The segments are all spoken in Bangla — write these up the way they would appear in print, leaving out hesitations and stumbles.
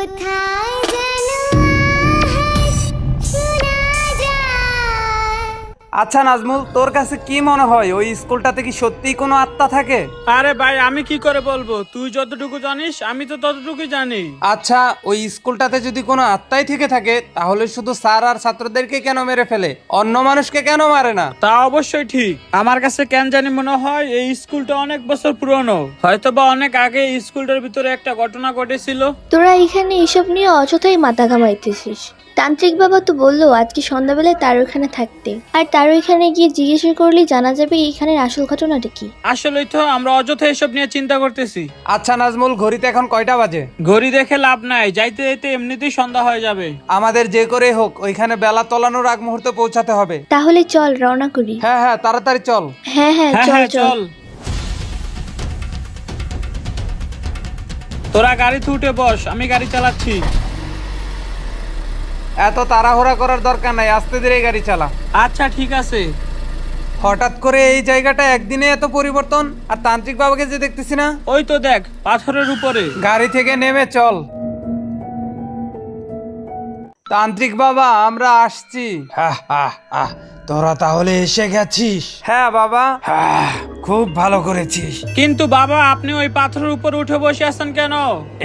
কোথায় যেন আওয়াজ শোনা যায়। আচ্ছা নাজমুল, তোর কাছে কি মনে হয় ওই স্কুলটাতে কি সত্যিই কোনো আত্মা থাকে? আরে ভাই, আমি কি করে বলবো? তুই যতটুকু জানিস আমি তো ততটুকুই জানি। আচ্ছা, ওই স্কুলটাতে যদি কোনো আত্মাই থেকে থাকে তাহলে শুধু স্যার আর ছাত্রদেরকে কেন মেরে ফেলে, অন্য মানুষকে কেন মারে না? তা অবশ্যই ঠিক। আমার কাছে কেন জানি মনে হয় এই স্কুলটা অনেক বছর পুরনো, হয়তো বা অনেক আগে এই স্কুলটার ভিতরে একটা ঘটনা ঘটেছিল। তোরা এখানে এসব নিয়ে অযথাই মাথা ঘামাইতেছিস। তান্ত্রিক বাবা তো বললো আজকে সন্ধ্যাবেলায় তার ওখানে থাকতে, আর তার ওইখানে গিয়ে জিজ্ঞেস করলেই জানা যাবে এইখানের আসল ঘটনাটা কি। আসলেই তো আমরা অযথা এসব নিয়ে চিন্তা করতেছি। আচ্ছা নাজমুল, ঘড়িতে এখন কয়টা বাজে? ঘড়ি দেখে লাভ নাই, যাইতে যাইতে এমনিতেই সন্ধ্যা হয়ে যাবে। আমাদের যে করে হোক ওইখানে বেলা তলানোর আগ মুহূর্তে পৌঁছাতে হবে। তাহলে চল রওনা করি। হ্যাঁ হ্যাঁ, তাড়াতাড়ি চল। হ্যাঁ হ্যাঁ, হ্যাঁ চল হ্যাঁ, চল। চল। তোরা গাড়িতে উঠে বস, আমি গাড়ি চালাচ্ছি। এত তাড়াহুড়া করার দরকার নাই, আস্তে ধীরে গাড়ি চালা। আচ্ছা ঠিক আছে। হঠাৎ করে এই জায়গাটা একদিনে এত পরিবর্তন, আর তান্ত্রিক বাবাকে যে দেখতেছি না। ওই তো দেখ, পাথরের উপরে। গাড়ি থেকে নেমে চল। তান্ত্রিক বাবা, আমরা আসছি। তোরা তাহলে এসে গেছিস? হ্যাঁ বাবা। খুব ভালো করেছিস। কিন্তু বাবা, আপনি ওই পাথরের উপর উঠে বসে আছেন কেন?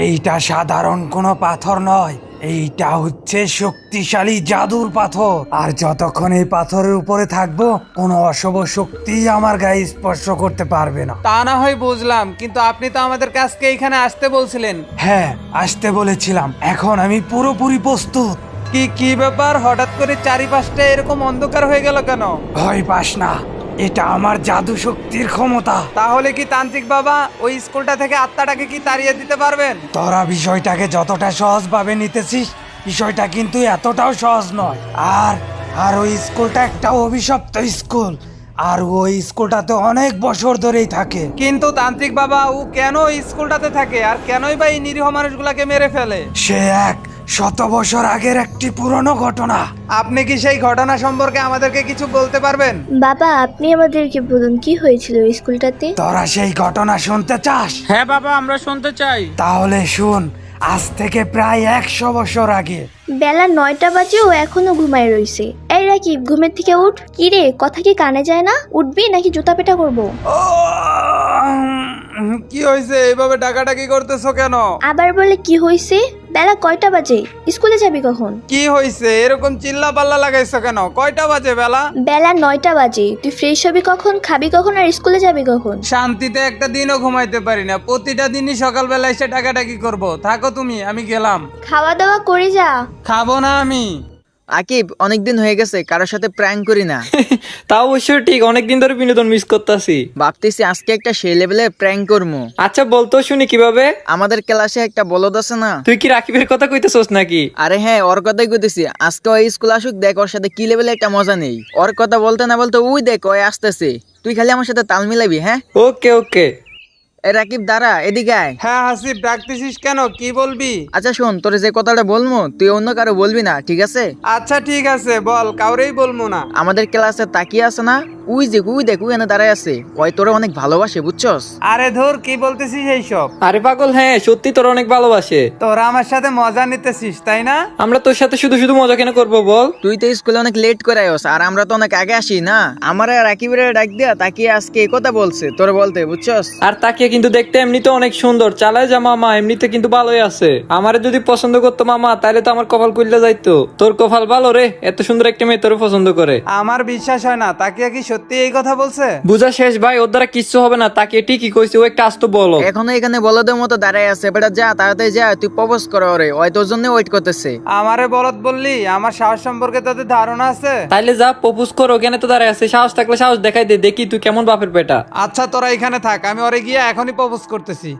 এইটা সাধারণ কোনো পাথর নয়, এইটা হচ্ছে শক্তিশালী জাদুর পাথর। আর যতক্ষণ এই পাথরের উপরে থাকবো কোনো অশুভ শক্তি আমার গায়ে স্পর্শ করতে পারবে না। তা না হয় বুঝলাম, কিন্তু আপনি তো আমাদের কাছকে এখানে আসতে বলছিলেন। হ্যাঁ, আসতে বলেছিলাম। এখন আমি পুরোপুরি প্রস্তুত। কি ব্যাপার, হঠাৎ করে চারিপাশটা এরকম অন্ধকার হয়ে গেল কেন? ভয় পাস না, এটা আমার জাদু শক্তির ক্ষমতা। তাহলে কি তান্ত্রিক বাবা ওই স্কুলটা থেকে আত্মাটাকে কি তাড়িয়ে দিতে পারবেন? তোরা বিষয়টাকে যতটা সহজ ভাবে নিতেছিস, বিষয়টা কিন্তু এতটাও সহজ নয়। আর ওই স্কুলটা একটা অভিশপ্ত স্কুল, আর ওই স্কুলটাতে অনেক বছর ধরেই থাকে। কিন্তু তান্ত্রিক বাবা, ও কেন ওই স্কুলটাতে থাকে, আর কেনই বা এই নিরীহ মানুষগুলাকে মেরে ফেলে? সে এক শত বছর আগের একটি পুরনো ঘটনা। আপনি কি সেই ঘটনা সম্পর্কে আমাদেরকে কিছু বলতে পারবেন? বাবা, আপনি আমাদেরকে বলুন কি হয়েছিল ওই স্কুলটাতে। তোরা সেই ঘটনা শুনতে চাস? হ্যাঁ বাবা, আমরা শুনতে চাই। তাহলে শুন। আজ থেকে প্রায় 100 বছর আগে। বেলা 9টা বাজে, ও এখনো ঘুমায় রইছে। এই রাকিব, ঘুমের থেকে উঠ। কি রে, কথা কি কানে যায় না? উঠবি নাকি জুতা পেটা করবো? কি হয়েছে, এইভাবে ডাকাডাকি করতেছো কেন? আবার বলে কি হয়েছে? বেলা কয়টা বাজে? স্কুলে যাবি কখন? কি হয়েছে, এরকম চিল্লা পাল্লা লাগাইছো কেন? কয়টা বাজে বেলা? বেলা 9টা বাজে। তুই ফ্রেশ হবি কখন, খাবি কখন, আর স্কুলে যাবি কখন? শান্তিতে একটা দিনও ঘুমাইতে পারি না, প্রতিটা দিনই সকালবেলা এসে ডাকাডাকি করবো। থাকো তুমি, আমি গেলাম। খাওয়া দাওয়া করে যা। খাবো না আমি। আকিব, অনেকদিন হয়ে গেছে কারোর সাথে প্র্যাঙ্ক করি না। তা অবশ্যই ঠিক, অনেকদিন ধরে বিনোদন মিস করতেছি। ভাবতেছি আজকে একটা সেই লেভেলে প্র্যাঙ্ক করবো। আচ্ছা বলতো শুনি কিভাবে? আমাদের ক্লাসে একটা বলদ আছে না? তুই কি রাকিবের কথা কইতেছস নাকি? আরে হ্যাঁ, ওর কথাই কইতেছি। আজকে ওই স্কুল আসুক, দেখ ওর সাথে কি লেভেলে একটা মজা নেই। ওর কথা বলতে না বলতে ওই দেখ ওই আসতেছে। তুই খালি আমার সাথে তাল মিলাবি, হ্যাঁ? ওকে ওকে। এ রাকিব, দাঁড়া, এদিকে আয়। হ্যাঁ হাসিব, ডাকতেছিস কেন, কি বলবি? আচ্ছা শোন, তোর যে কথাটা বলবো তুই অন্য কারো বলবি না, ঠিক আছে? আচ্ছা ঠিক আছে, বল, কাউরেই বলবো না। আমাদের ক্লাসে তাকিয়ে আছে না, উই যে উই দেখ উই এনে দাঁড়ায় আছে। ওই তোরে অনেক ভালোবাসে, বুঝছস? আরে ধর, কি বলতেছিস এইসব? আরে পাগল, হ্যাঁ সত্যি তোর অনেক ভালোবাসে। তোরা আমার সাথে মজা নিতেছিস তাই না? আমরা তোর সাথে শুধু শুধু মজা কেন করবো বল? তুই তো স্কুলে অনেক লেট করে আয়স, আর আমরা তো অনেক আগে আসি না। আমার আর রাকিবের ডাক দিয়া তাকিয়ে আজকে এই কথা বলছে তোর বলতে, বুঝছস? আর তাকে কিন্তু দেখতে এমনিতে অনেক সুন্দর, চালায় যা মামা, এমনিতে কিন্তু ভালোই আছে। আমারে যদি পছন্দ করতো মামা, তাহলে তো আমার কপাল খুললে যাইতো। তোর কপাল ভালো রে, এত সুন্দর একটা মেয়ে তোর পছন্দ করে। আমার বিশ্বাস হয় না, তাকিয়া কি সত্যি এই কথা বলছে? বুঝা শেষ ভাই, ওর দ্বারা কিচ্ছু হবে না। তাকে ঠিকই কইছে, ও একটা আস্ত বলো। এখনো এখানে বলদের মতো দাঁড়ায় আছে। বেটা যা, তাড়াতাড়ি যা, তুই প্রপোজ কর ওরে, ওই তোর জন্য ওয়েট করতেছে। আমারে বলদ বললি? আমার সাহস সম্পর্কে তোদের ধারণা আছে? তাইলে যা প্রপোজ করো, ওখানে তো দাঁড়ায় আছে। সাহস থাকলে সাহস দেখাই দে, দেখি তুই কেমন বাপের বেটা। আচ্ছা তোরা এখানে থাক, আমি ওরে গিয়ে এখনই প্রপোজ করতেছি।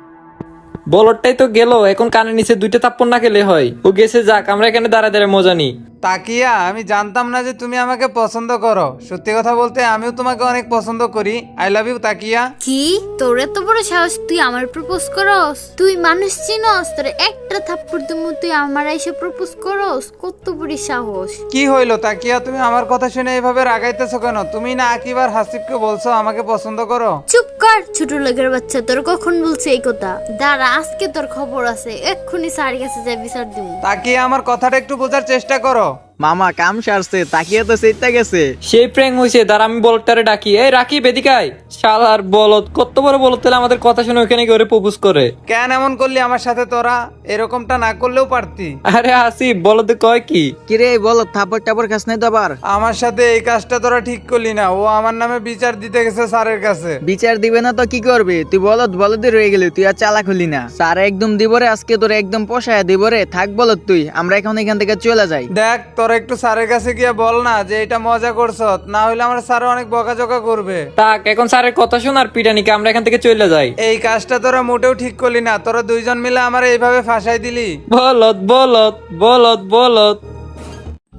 বলরটাই তো গেল, এখন কানের নিচে দুইটা থাপ্পড় না খেলে হয়। ও গেছে, যাক, আমরা এখানে দাঁড়া দাঁড়া মজা নি। তাকিয়া, আমি জানতাম না যে তুমি আমাকে পছন্দ করো। সত্যি কথা বলতে আমিও তোমাকে অনেক পছন্দ করি। আই লাভ ইউ তাকিয়া। কি তোর এত বড় সাহস, তুই আমার প্রপোজ করস? তুই মানুষ চিনস? তোর একটা থাপ্পড় দিমু তুই আমার এসে প্রপোজ করস, কত বড় সাহস। কি হইলো তাকিয়া, তুমি আমার কথা শুনে এইভাবে রাগাইতেছো কেন? তুমি না আকিব আর হাসিবকে বলছো আমাকে পছন্দ করো? চুপ কর ছোট লোকের বাচ্চা, তোর কখন বলছে এই কথা? দাঁড়া, আজকে তোর খবর আছে, এক্ষুনি স্যারের কাছে যাই বিচার দিব। তাকিয়া আমার কথাটা একটু বোঝার চেষ্টা করো। মামা কাম সারছে, তাকিয়ে তো সেইটা গেছে। সেই প্র্যাঙ্ক হয়েছে, দাঁড়া আমি বলদটারে ডাকি। এই রাকিব এদিকে আয়। শালার বলদ, কত বড় বলদ, তাহলে আমাদের কথা শুনে ওখানে গিয়ে প্রপোজ করে। কেন এমন করলি আমার সাথে তোরা? এরকমটা না করলেও পারতি। আরে আসিফ, বলদ কয় কি? কিরে বল, থাপড় টাপড় খাস নাই তো আবার? আমার সাথে এই কাজটা তোরা ঠিক করলি না। ও আমার নামে বিচার দিতে গেছে স্যারের কাছে। বিচার দিবে না তো কি করবে? তুই বলদই রয়ে গেলি, তুই আর চালাক হলি না। স্যার একদম দিব রে আজকে, তোর একদম পোষায় দিব রে। থাক বলদ তুই, আমরা এখন এখান থেকে চলে যাই। দেখ, তোরা একটু স্যারের কাছে গিয়ে বল না যে এটা মজা করছ, না হলে আমার স্যার অনেক বকাঝকা করবে। তাক, এখন স্যারের কথা শোন আর পিটানিকে আমরা এখান থেকে চলে যাই। এই কাজটা তোরা মোটেও ঠিক করলি না। তোরা দুইজন মিলে আমার এইভাবে ফাঁসাই দিলি। বলদ বলদ বলদ বলদ।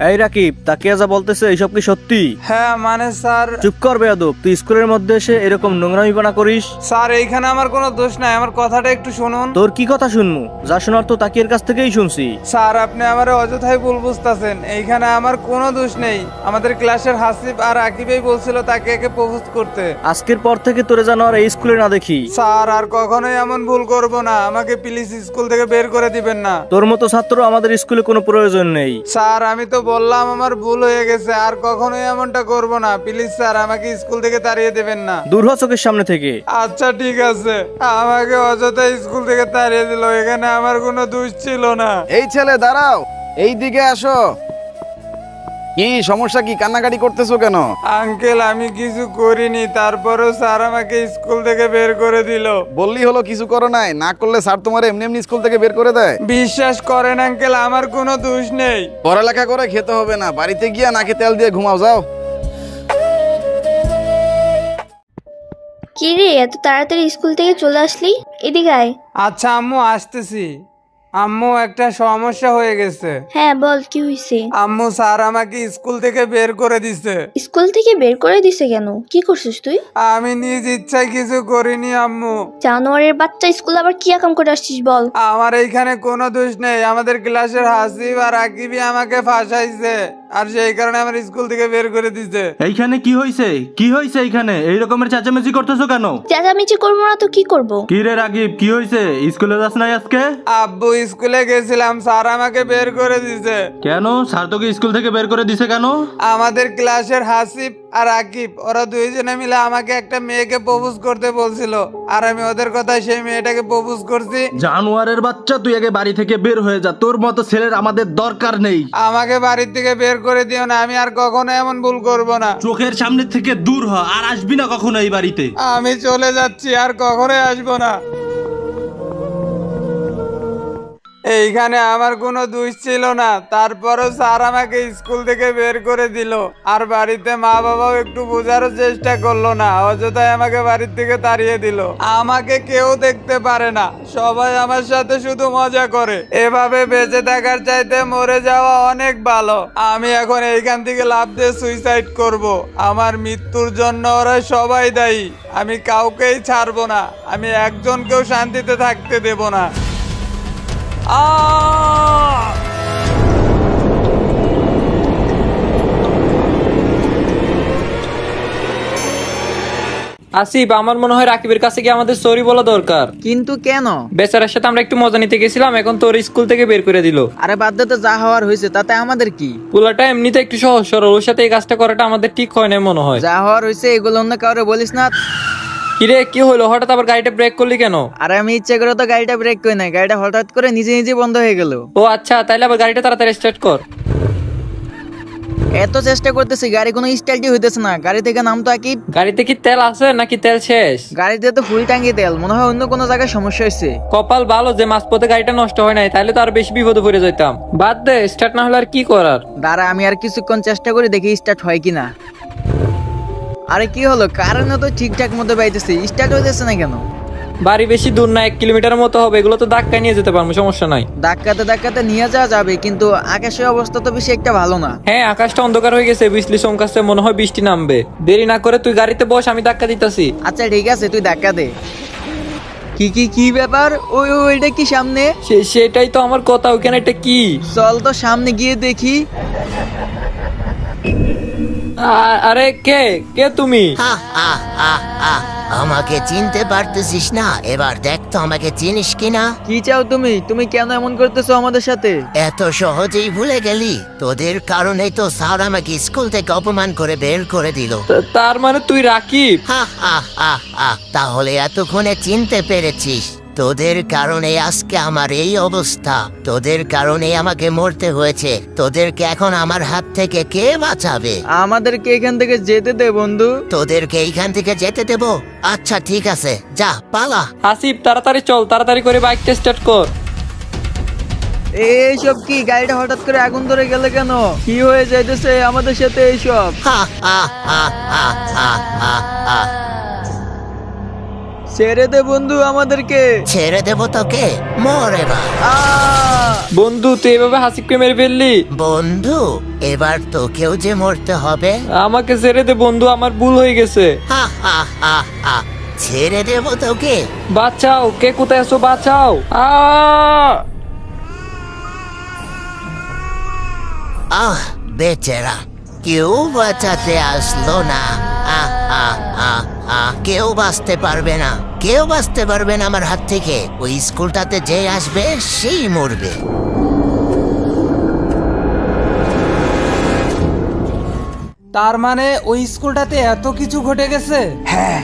এই রাকিব, তাকিয়া যা বলতেছে এইসব কি সত্যি? হ্যাঁ মানে স্যার। চুপ কর বেয়াদব, তুই স্কুলের মধ্যে এসে এরকম নোংরামিপনা করিস? স্যার এইখানে আমার কোনো দোষ নাই, আমার কথাটা একটু শুনুন। তোর কি কথা শুনমু? যা শোনার তো তাকিয়ার কাছ থেকেই শুনছি। স্যার আপনি আমার অযথাই ভুল বুঝতেছেন। এইখানে আমার কোনো দোষ নেই। আমাদের ক্লাসের হাসিব আর আকিবই বলছিল তাকে একে প্রপোজ করতে। আজকের পর থেকে তোরে যেন আর এই স্কুলে না দেখি। স্যার আর কখনোই এমন ভুল করব না। আমাকে প্লিজ স্কুল থেকে বের করে দিবেন না। তোর মতো ছাত্র আমাদের স্কুলে কোনো প্রয়োজন নেই। স্যার আমি তো বললাম আমার ভুল হয়ে গেছে, আর কখনোই এমনটা করব না। প্লিজ স্যার আমাকে স্কুল থেকে তাড়িয়ে দেবেন না। দূর হ চোখের সামনে থেকে। আচ্ছা ঠিক আছে। আমাকে অযথা স্কুল থেকে তাড়িয়ে দিল, এখানে আমার কোনো দোষ ছিল না। এই ছেলে দাঁড়াও, এই দিকে আসো। কি সমস্যা? কি কান্নাকাটি করতেছো কেন? আঙ্কেল আমি কিছু করিনি, তারপরেও স্যার আমাকে স্কুল থেকে বের করে দিল। বললি হলো কিছু করো নাই, না করলে স্যার তোমার এমনি এমনি স্কুল থেকে বের করে দেয়। বিশ্বাস করেন আঙ্কেল, আমার কোনো দোষ নেই। পড়ালেখা করে খেতে হবে না, বাড়িতে গিয়া নাকে তেল দিয়ে ঘুমাও, যাও। কি রে, এত তাড়াতাড়ি স্কুল থেকে চলে আসলি? এদিকে আয়। আচ্ছা আম্মু আসতেছি। আম্মু একটা সমস্যা হয়ে গেছে। হ্যাঁ বল, কি হয়েছে? আম্মু স্যার আমাকে স্কুল থেকে বের করে দিছে। স্কুল থেকে বের করে দিছে কেন? কি করছিস তুই? আমি নিজ ইচ্ছায় কিছু করিনি আম্মু। জানোয়ারের বাচ্চা, স্কুল আবার কি কাম করে আসছিস বল? আমার এইখানে কোনো দোষ নেই। আমাদের ক্লাসের হাসিব আর আকিবই আমাকে ফাঁসাইছে, আর সেই কারণে আমার স্কুল থেকে বের করে দিছে। এইখানে কি হয়েছে? কি হয়েছে এইখানে? এই রকমের চেঁচামেচি করতেছো কেন? চেঁচামেচি করবো না তো কি করব? কি রে রাকিব, কি হয়েছে? স্কুলে যাস নাই আজকে? আব্বু স্কুলে গেছিলাম, স্যার আমাকে বের করে দিছে। কেন? স্যার তোকে স্কুল থেকে বের করে দিছে কেন? আমাদের ক্লাসের হাসিব আর আকিব ওরা দুইজনে মিলে আমাকে একটা মেয়েকে প্রপোজ করতে বলছিল, আর আমি ওদের কথায় সেই মেয়েটাকে প্রপোজ করছি। জানোয়ারের বাচ্চা, তুই আগে বাড়ি থেকে বের হয়ে যা। তোর মতো ছেলের আমাদের দরকার নেই। আমাকে বাড়ির থেকে বের করে দিও না, আমি আর কখনো এমন ভুল করব না। চোখের সামনে থেকে দূর হ, আর আসবি না কখনো এই বাড়িতে। আমি চলে যাচ্ছি, আর কখনোই আসবো না। এইখানে আমার কোনো দোষ ছিল না, তারপরও স্যার আমাকে স্কুল থেকে বের করে দিল। আর বাড়িতে মা বাবাও একটু বোঝারও চেষ্টা করলো না, অযথাই আমাকে বাড়ির থেকে তাড়িয়ে দিল। আমাকে কেউ দেখতে পারে না, সবাই আমার সাথে শুধু মজা করে। এভাবে বেঁচে থাকার চাইতে মরে যাওয়া অনেক ভালো। আমি এখন এইখান থেকে লাফ দিয়ে সুইসাইড করব। আমার মৃত্যুর জন্য ওরা সবাই দায়ী। আমি কাউকেই ছাড়বো না, আমি একজনকেও শান্তিতে থাকতে দেব না। আসিফ, আমার মনে হয় রাকিবের কাছে গিয়ে আমাদের সরি বলা দরকার। কিন্তু কেন? বেচারার সাথে আমরা একটু মজা নিতে গেছিলাম, এখন তোর স্কুল থেকে বের করে দিল। আরে বাদ দে তো, যা হওয়ার হয়েছে তাতে আমাদের কি? পোলাটা এমনিতে একটু সহজ সরল, ওর সাথে এই কাজটা করাটা আমাদের ঠিক হয় না মনে হয়। যা হওয়ার হয়েছে এগুলো অন্য কাউরে বলিস না। কিরে কি হলো, হঠাৎ আবার গাড়িটা ব্রেক করলি কেন? আরে আমি ইচ্ছে করে তো গাড়িটা ব্রেক করি নাই, গাড়িটা হঠাৎ করে নিজে নিজে বন্ধ হয়ে গেল। ও আচ্ছা, তাইলে আবার গাড়িটা তাড়াতাড়ি স্টার্ট কর। এত চেষ্টা করতেছি, গাড়ি কোনো স্টার্টই হইতেছে না। গাড়ি থেকে নাম তো আকিব। গাড়িতে কি তেল আছে নাকি তেল শেষ? গাড়িতে তো ফুল ট্যাঙ্কি তেল, মনে হয় অন্য কোনো জায়গায় সমস্যা হয়েছে। কপাল ভালো যে মাঝপথে গাড়িটা নষ্ট হয় নাই, তাহলে তো আর বেশি বিপদে পড়ে যেতাম। বাদ দে, স্টার্ট না হলে আর কি করার। দাঁড়া আমি আর কিছুক্ষণ চেষ্টা করি, দেখি স্টার্ট হয় কিনা। আরে কি হলো, কারেন্ট তো ঠিকঠাক মতো বাইতেছে, স্টার্ট হইতেছে না কেন? বাড়ি বেশি দূর না, 1 কিলোমিটারের মতো হবে, এগুলো তো ধাক্কা নিয়ে যেতে পারবো, সমস্যা নাই। ধাক্কাতে ধাক্কাতে নিয়ে যাওয়া যাবে, কিন্তু আকাশের অবস্থা তো বেশি একটা ভালো না। হ্যাঁ, আকাশটা অন্ধকার হয়ে গেছে, বিজলি চমকাচ্ছে, মনে হয় বৃষ্টি নামবে। দেরি না করে তুই গাড়িতে বস, আমি ধাক্কা দিতেছি। আচ্ছা ঠিক আছে, তুই ধাক্কা দে। কি ব্যাপার? ওইটা কি সামনে? সেটাই তো আমার কথা, ওখানে একটা কি? চল তো সামনে গিয়ে দেখি। আরে কে কে তুমি? আমাকে চিনতে পারতেছিস না? এবার দেখ তো আমাকে চিনিস কিনা। কি চাও তুমি? তুমি কেন এমন করতেছো আমাদের সাথে? এত সহজেই ভুলে গেলি? তোদের কারণেই তো স্যার আমাকে স্কুল থেকে অপমান করে বের করে দিল। তার মানে তুই রাকিব? তাহলে এতক্ষণে চিনতে পেরেছিস? তোদের কারণে আজকে আমার এই অবস্থা, তোদের কারণে আমাকে মরতে হয়েছে। তোদেরকে এখন আমার হাত থেকে কে বাঁচাবে? আমাদেরকে এখান থেকে যেতে দে বন্ধু। তোদেরকে এইখান থেকে যেতে দেব? আচ্ছা ঠিক আছে, যা পালা। আসিফ তাড়াতাড়ি চল, তাড়াতাড়ি করে বাইকটা স্টার্ট কর। এইসব কি? গাড়িটা হঠাৎ করে আগুন ধরে গেল কেন? কি হয়ে যাইতেছে আমাদের সাথে এইসব? ছেড়ে দে বন্ধু আমাদেরকে। ছেড়ে দেব তোকে? মর এবার। বন্ধু তুই এভাবে হাসিবকে মেরে ফেললি? বন্ধু, এবার তোকেও যে মরতে হবে। আমাকে ছেড়ে দে বন্ধু, আমার ভুল হয়ে গেছে। ছেড়ে দেব তোকে? বাঁচাও, কে কোথায় আছো? বাঁচাও। বেচারা, কেউ বাঁচাতে আসলো না। কেউ বাঁচতে পারবে না, কেউ বাঁচতে পারবে না আমার হাত থেকে। ওই স্কুলটাতে যে আসবে সেই মরবে। তার মানে ওই স্কুলটাতে এত কিছু ঘটে গেছে? হ্যাঁ,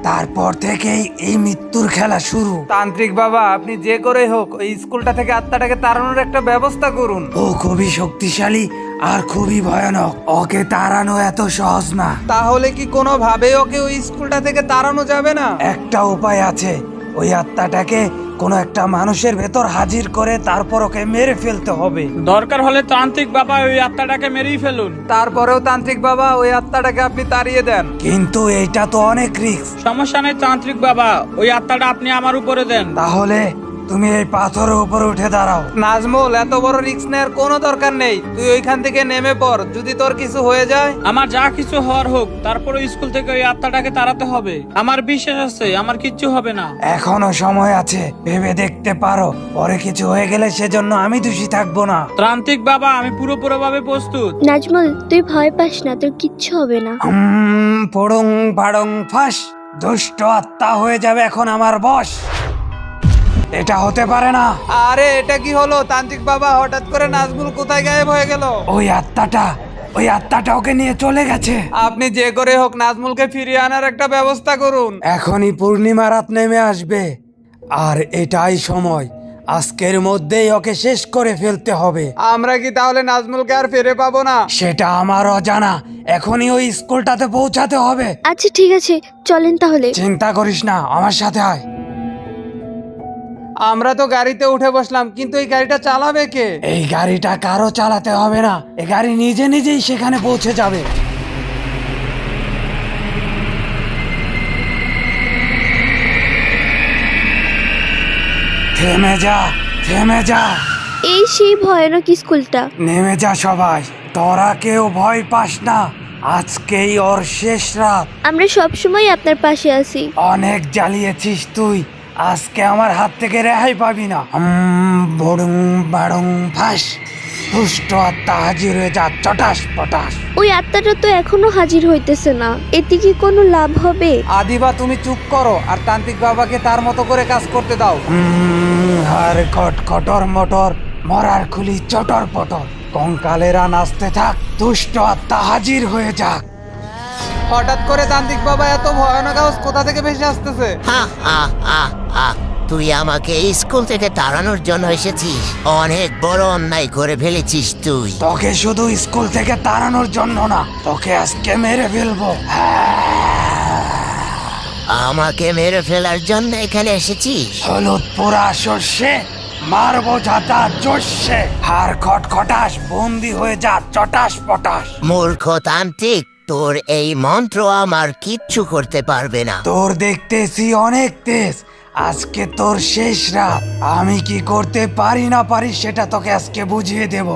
তারপর থেকেই এই মৃত্যুর খেলা শুরু। তান্ত্রিক বাবা, আপনি যে করে হোক ওই স্কুলটা থেকে আত্মাটাকে তাড়ানোর একটা ব্যবস্থা করুন। ও খুবই শক্তিশালী আর খুবই ভয়ানক, ওকে তাড়ানো এত সহজ না। তাহলে কি কোনো ভাবে ওকে ওই স্কুলটা থেকে তাড়ানো যাবে না? একটা উপায় আছে, ওই আত্মাটাকে কোনো একটা মানুষের ভেতর হাজির করে তারপর ওকে মেরে ফেলতে হবে। দরকার হলে তান্ত্রিক বাবা ওই আত্মাটাকে মেরেই ফেলুন। তারপরেও তান্ত্রিক বাবা ওই আত্মাটাকে আপনি তাড়িয়ে দেন। কিন্তু এটা তো অনেক রিস্ক। সমস্যা নেই তান্ত্রিক বাবা, ওই আত্মাটা আপনি আমার উপরে দেন। তাহলে তুমি এই পাথরের উপরে উঠে দাঁড়াও। নাজমুল, এত বড় রিস্ক নেওয়ার কোনো দরকার নেই, তুই ওইখান থেকে নেমে পড়। যদি তোর কিছু হয়ে যায়? আমার যা কিছু হওয়ার হোক, তারপরে স্কুল থেকে ওই আত্মাটাকে তাড়াতে হবে। আমার বিশ্বাস আছে আমার কিচ্ছু হবে না। এখনো সময় আছে, ভেবে দেখতে পারো। পরে কিছু হয়ে গেলে সেজন্য আমি দোষী থাকবো না। তান্ত্রিক বাবা, আমি পুরোপুরিভাবে প্রস্তুত। নাজমুল, তুই ভয় পাস না, তোর কিচ্ছু হবে না। পড়ং পাড়ং ফাঁস, দুষ্ট আত্মা হয়ে যাবে এখন আমার বশ। এটা হতে পারে না। আরে এটা কি হলো তান্ত্রিক বাবা? হঠাৎ করে নাজমুল কোথায় গায়েব হয়ে গেল? ওই আত্মাটা ওকে নিয়ে চলে গেছে। আপনি যে করে হোক নাজমুলকে ফিরিয়ে আনার একটা ব্যবস্থা করুন। এখনই পূর্ণিমা রাত নেমে আসবে, আর এটাই সময়। আজকের মধ্যেই ওকে শেষ করে ফেলতে হবে। আমরা কি তাহলে নাজমুলকে আর ফিরে পাবো না? সেটা আমারও জানা, এখনই ওই স্কুলটাতে পৌঁছাতে হবে। আচ্ছা ঠিক আছে, চলেন তাহলে। চিন্তা করিস না, আমার সাথে আয়। আমরা তো গাড়িতে উঠে বসলাম, কিন্তু এই গাড়িটা চালাবে কে? এই গাড়িটা কারো চালাতে হবে না, এই গাড়ি নিজে নিজেই সেখানে পৌঁছে যাবে। থেমে যা, থেমে যা। এই সেই ভয়ানক স্কুলটা। নেমে যা সবাই, তোরা কেউ ভয় পাস না। আজকেই ওর শেষ রাত। আমরা সবসময় আপনার পাশে আছি। অনেক জ্বালিয়েছিস তুই, আজকে আমার হাত থেকে রেহাই পাবি না। বড়ুং বাড়ুং ফাঁস, দুষ্ট আত্মা হাজির হয়ে যা, চটাস পটাস। ওই আত্মাটা তো এখনো হাজির হইতেছে না, এতে কি কোনো লাভ হবে? আদিবা, তুমি চুপ করো আর তান্ত্রিক বাবাকে তার মতো করে কাজ করতে দাও। আর খটর মটর, মরার খুলি চটর পটর, কঙ্কালেরা নাচতে থাক, দুষ্ট আত্মা হাজির হয়ে যাক। হঠাৎ করে তান্ত্রিক বাবা এত ভয়ানক আওয়াজ কোথা থেকে ভেসে আসতেছে? তুই আমাকে স্কুল থেকে তাড়ানোর জন্য এসেছিস? অনেক বড় অন্যায় করে ফেলেছিস তুই। তোকে শুধু স্কুল থেকে তাড়ানোর জন্য না, তোকে আজকে মেরে ফেলবো। আমাকে মেরে ফেলার জন্য এখানে এসেছিস? হলুদ পোড়া শস্যে মারবো যাতা জোশে, হার খটখটাস, বন্দি হয়ে যা, চটাস পটাস। মূর্খ তান্ত্রিক, তোর এই মন্ত্র আমার কিচ্ছু করতে পারবে না। তোর দেখতেছি অনেক তেজ, আজকে তোর শেষ রাত। আমি কি করতে পারি না পারি সেটা তোকে আজকে বুঝিয়ে দেব।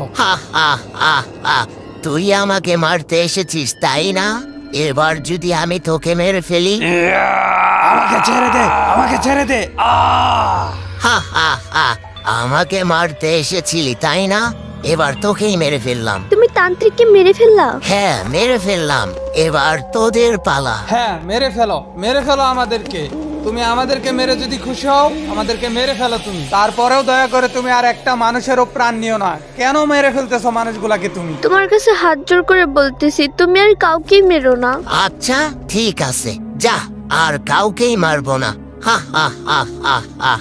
তুই আমাকে মারতে এসেছিস তাই না? এবার যদি আমি তোকে মেরে ফেলি? আমাকে আমাকে ছেড়ে দে, আমাকে ছেড়ে দে। হা হা হা, আমাকে মারতে এসেছিলি তাই না? এবার তোকেই মেরে ফেললাম। তুমি তান্ত্রিককে মেরে ফেললা? হ্যাঁ, মেরে ফেললাম। এবার তোদের পালা। হ্যাঁ, মেরে ফেলো আমাদেরকে। তুমি আমাদেরকে মেরে যদি খুশি হও, আমাদেরকে মেরে ফেলো তুমি। তারপরেও দয়া করে তুমি আর একটা মানুষেরও প্রাণ নিও না। কেন মেরে ফেলতেছো মানুষগুলাকে তুমি? তোমার কাছে হাত জোর করে বলতেছি, তুমি আর কাউকেই মেরো না। আচ্ছা ঠিক আছে, যা, আর কাউকেই মারবো না। হা হা হা হা হা।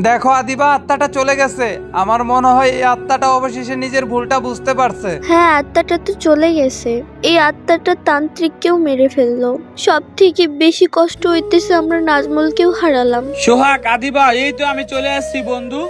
দেখো আদিবা, আত্মাটা চলে গেছে। আমার মনে হয় এই আত্মাটা অবশেষে নিজের ভুলটা বুঝতে পারছে। হ্যাঁ, আত্মাটা তো চলে গেছে। এই আত্মাটা তান্ত্রিককেও মেরে ফেললো। সব থেকে বেশি কষ্ট হইতেছে আমরা নাজমুলকেও হারালাম। সোহাগ, আদিবা, এই তো আমি চলে আসছি বন্ধু।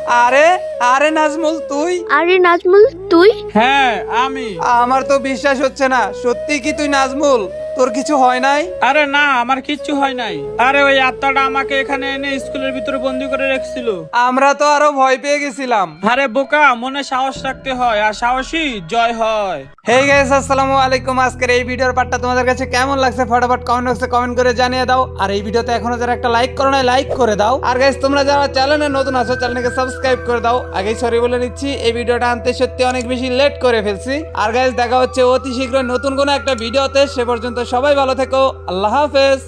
আরে নাজমুল তুই? আরে নাজমুল তুই? হ্যাঁ আমি। আমার তো বিশ্বাস হচ্ছে না। সত্যি কি তুই নাজমুল? তোর কিছু হয় নাই? আরে না, আমার কিচ্ছু হয় নাই। আরে ওই আত্মাটা আমাকে এখানে এনে স্কুলের ভিতরে বন্দি করে রেখেছিল। আমরা তো আরো ভয় পেয়ে গেছিলাম। আরে বোকা, মনে সাহস রাখতে হয়, আর সাহসী জয় হয়। হেই গাইস, আসসালামু আলাইকুম। আজকের এই ভিডিওর পার্টটা তোমাদের কাছে কেমন লাগছে ফটাফট কমেন্ট বক্সে কমেন্ট করে জানিয়ে দাও। আর এই ভিডিওতে এখনো যারা একটা লাইক করো না, লাইক করে দাও। আর গাইস, তোমরা যারা চ্যানেলে নতুন আছো, চ্যানেলকে সাবস্ক্রাইব করে দাও। আগেই সরি বলে নিচ্ছি, এই ভিডিওটা আনতে সত্যি অনেক বেশি লেট করে ফেলছি। আর গাইস, দেখা হচ্ছে অতি শীঘ্রই নতুন কোনো একটা ভিডিওতে। সে পর্যন্ত সবাই ভালো থেকো। আল্লাহ হাফেজ।